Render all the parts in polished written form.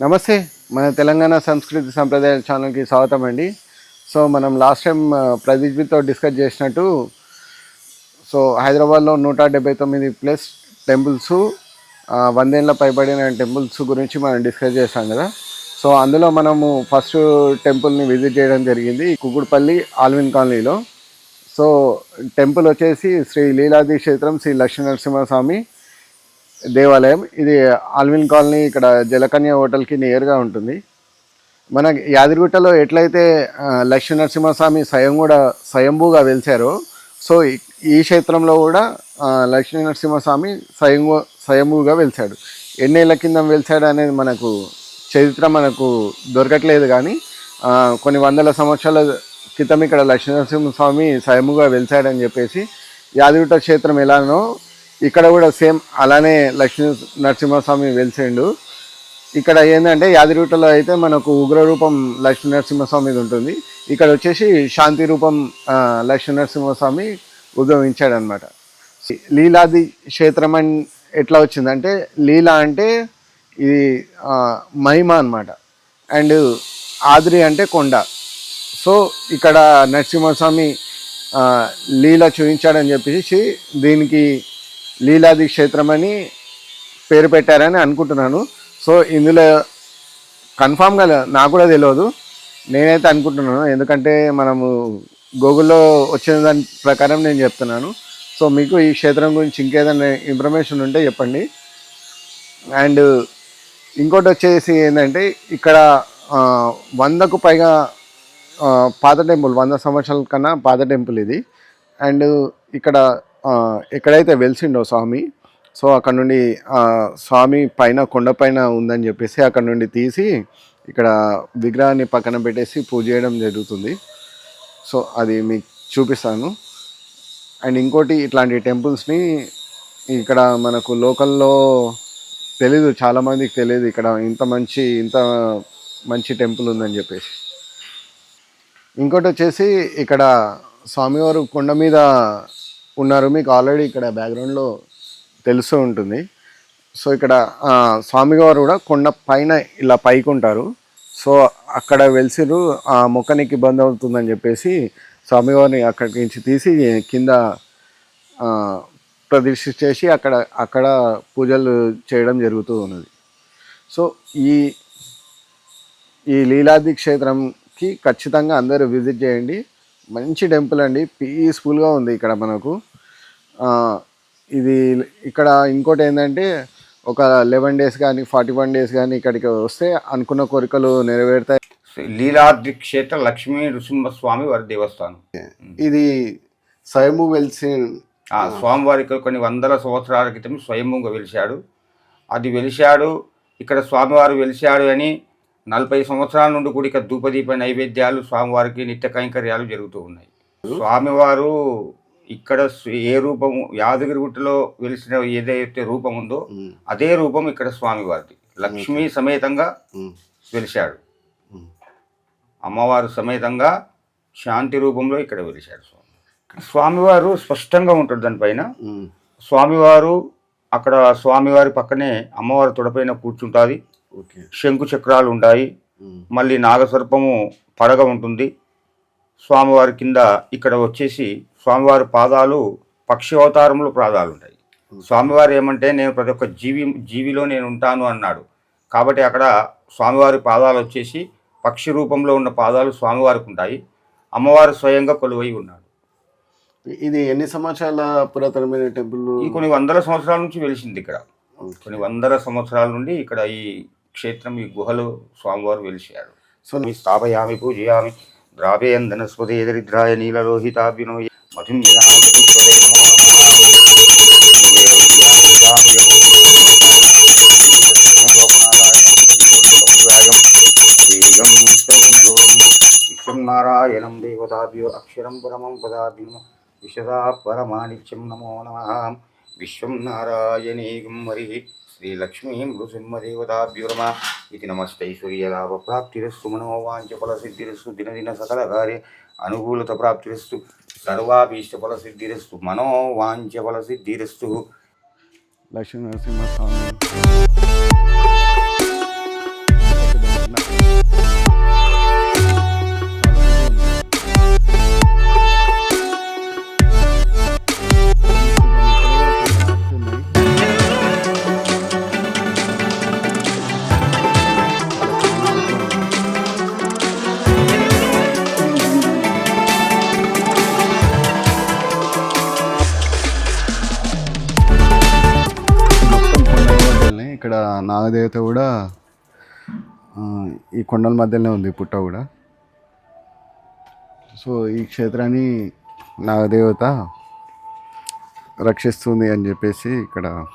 నమస్తే. మన తెలంగాణ సంస్కృతి సంప్రదాయాల ఛానల్కి స్వాగతం అండి. సో మనం లాస్ట్ టైం ప్రదీప్తో డిస్కస్ చేసినట్టు హైదరాబాద్లో 179 ప్లస్ టెంపుల్స్, 100 ఏళ్ళ పైబడిన టెంపుల్స్ గురించి మనం డిస్కస్ చేస్తాం కదా. సో అందులో మనము ఫస్ట్ టెంపుల్ని విజిట్ చేయడం జరిగింది కుకుడుపల్లి ఆల్విన్ కాలనీలో. సో టెంపుల్ వచ్చేసి శ్రీ లీలాది క్షేత్రం శ్రీ లక్ష్మీనరసింహస్వామి దేవాలయం. ఇది ఆల్విన్ కాలనీ, ఇక్కడ జలకన్య హోటల్కి నియర్గా ఉంటుంది. మన యాదగిరిగుట్టలో ఎట్లయితే లక్ష్మీనరసింహస్వామి స్వయంభూగా వెలిశారో, సో ఈ క్షేత్రంలో కూడా లక్ష్మీనరసింహస్వామి స్వయంభూగా వెలిశాడు. ఎన్నేళ్ల కింద వెలిశాడు అనేది మనకు చరిత్ర దొరకట్లేదు, కానీ కొన్ని వందల సంవత్సరాల క్రితం ఇక్కడ లక్ష్మీనరసింహస్వామి స్వయంభూగా వెలిశాడని చెప్పేసి, యాదగిరిగుట్ట క్షేత్రం ఎలానో ఇక్కడ కూడా సేమ్ అలానే లక్ష్మీ నరసింహస్వామి వెలిసిండు. ఇక్కడ ఏంటంటే యాదగిరిగుట్టలో అయితే మనకు ఉగ్ర రూపం లక్ష్మీ నరసింహస్వామిది ఉంటుంది, ఇక్కడ వచ్చేసి శాంతి రూపం లక్ష్మీ నరసింహస్వామి ఉద్భవించాడనమాట. లీలాది క్షేత్రం అని ఎట్లా వచ్చిందంటే, లీలా అంటే ఇది మహిమ అనమాట, అండ్ ఆద్రి అంటే కొండ. సో ఇక్కడ నరసింహస్వామి లీల చూపించాడని చెప్పేసి దీనికి లీలాది క్షేత్రం అని పేరు పెట్టారని అనుకుంటున్నాను. సో ఇందులో కన్ఫామ్గా నాకు కూడా తెలియదు, నేనైతే అనుకుంటున్నాను, ఎందుకంటే మనము గూగుల్లో వచ్చిన దాని ప్రకారం నేను చెప్తున్నాను. సో మీకు ఈ క్షేత్రం గురించి ఇంకేదైనా ఇన్ఫర్మేషన్ ఉంటే చెప్పండి. అండ్ ఇంకోటి వచ్చేసి ఏంటంటే, ఇక్కడ 100కు పైగా పాత టెంపుల్, 100 సంవత్సరాల కన్నా పాత టెంపుల్ ఇది. అండ్ ఇక్కడ ఎక్కడైతే వెలిసిండో స్వామి, సో అక్కడ నుండి స్వామి పైన కొండపైన ఉందని చెప్పేసి అక్కడ నుండి తీసి ఇక్కడ విగ్రహాన్ని పక్కన పెట్టేసి పూజ చేయడం జరుగుతుంది. సో అది మీకు చూపిస్తాను. అండ్ ఇంకోటి, ఇట్లాంటి టెంపుల్స్ని ఇక్కడ మనకు లోకల్లో తెలీదు, చాలామందికి తెలియదు ఇక్కడ ఇంత మంచి టెంపుల్ ఉందని చెప్పేసి. ఇంకోటి వచ్చేసి, ఇక్కడ స్వామివారు కొండ మీద ఉన్నారు, మీకు ఆల్రెడీ ఇక్కడ బ్యాక్గ్రౌండ్లో తెలుస్తూ ఉంటుంది. సో ఇక్కడ స్వామివారు కూడా కొండ పైన ఇలా పైకి ఉంటారు. సో అక్కడ వెలిసిరు, ఆ మొక్కనికి ఇబ్బంది అవుతుందని చెప్పేసి స్వామివారిని అక్కడి నుంచి తీసి కింద ప్రదర్శించేసి అక్కడ పూజలు చేయడం జరుగుతూ ఉన్నది. సో ఈ లీలాది క్షేత్రంకి ఖచ్చితంగా అందరూ విజిట్ చేయండి. మంచి టెంపుల్ అండి, పీస్ఫుల్గా ఉంది ఇక్కడ మనకు. ఇది ఇక్కడ ఇంకోటి ఏంటంటే, ఒక 11 days కానీ 41 days కానీ ఇక్కడికి వస్తే అనుకున్న కోరికలు నెరవేరుతాయి. లీలాద్రి క్షేత్ర లక్ష్మీ నృసింహస్వామి వారి దేవస్థానం. ఇది స్వయంభూ వెలిసి స్వామివారికి కొన్ని వందల సంవత్సరాల క్రితం స్వయంభూగా వెలిశాడు. ఇక్కడ స్వామివారు వెలిశాడు అని 40 సంవత్సరాల నుండి కూడా ఇక్కడ ధూపదీప నైవేద్యాలు, స్వామివారికి నిత్య కైంకర్యాలు జరుగుతూ ఉన్నాయి. స్వామివారు ఇక్కడ ఏ రూపము, యాదగిరిగుట్టలో వెలిసిన ఏదైతే రూపం ఉందో అదే రూపం ఇక్కడ స్వామివారిది. లక్ష్మీ సమేతంగా వెలిశాడు, అమ్మవారు సమేతంగా శాంతి రూపంలో ఇక్కడ వెలిశాడు స్వామివారు. స్పష్టంగా ఉంటుంది దానిపైన స్వామివారు. అక్కడ స్వామివారి పక్కనే అమ్మవారి తొడపైన కూర్చుంటుంది, శంకు చక్రాలు ఉంటాయి, మళ్ళీ నాగసర్పము పడగ ఉంటుంది. స్వామివారి కింద ఇక్కడ వచ్చేసి స్వామివారి పాదాలు పక్షి అవతారంలో పాదాలు ఉంటాయి. స్వామివారు ఏమంటే, నేను ప్రతి ఒక్క జీవిలో నేను ఉంటాను అన్నాడు. కాబట్టి అక్కడ స్వామివారి పాదాలు వచ్చేసి పక్షి రూపంలో ఉన్న పాదాలు స్వామివారికి ఉంటాయి. అమ్మవారు స్వయంగా కొలువై ఉన్నాడు. ఇది ఎన్ని సంవత్సరాల పురాతనమైన టెంపుల్? ఈ కొన్ని వందల సంవత్సరాల నుంచి వెలిసింది ఇక్కడ. కొన్ని వందల సంవత్సరాల నుండి ఇక్కడ ఈ క్షేత్రం, ఈ గుహలో స్వామివారు వెలిశారు. సో స్థాపయామి పూజయామి ద్రావేందన స్వదే దరిద్రాయ నీలలోహితాభ్యునో మధుం విశ్వం నారాయణం దేవతాభ్యో అక్షరం పరమం పదాభ్యుమ విశదా పరమానిత్యం నమో నమః. విశ్వం నారాయణేయం హరి శ్రీ లక్ష్మీ నృసింహదేవతాభ్యురమ ఇది నమస్తైశ్వర్యలాభ ప్రాప్తిరస్తు మనోవాంఛఫల సిద్ధిరస్తు దినదిన సకల కార్య అనుకూలత ప్రాప్తిరస్తు సర్వాభీష్టఫల సిద్ధిరస్తు మనోవాంఛఫల సిద్ధిరస్తు. లక్ష్మీ నరసింహస్వామి నాగదేవత కూడా ఈ కొండల మధ్యలోనే ఉంది పుట్ట కూడా. సో ఈ క్షేత్రాన్ని నాగదేవత రక్షిస్తుంది అని చెప్పేసి ఇక్కడ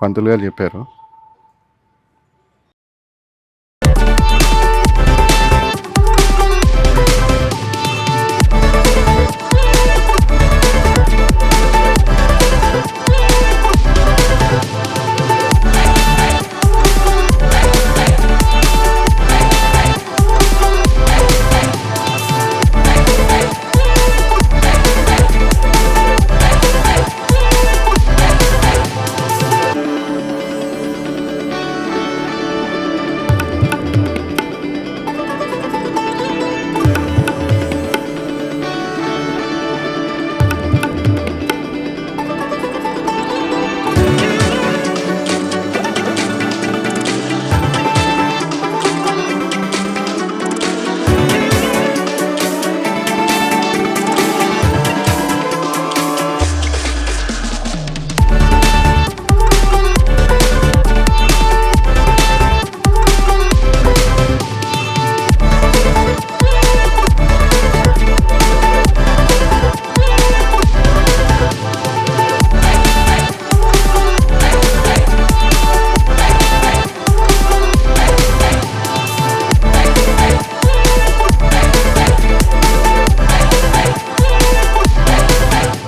పంతులు గారు చెప్పారు.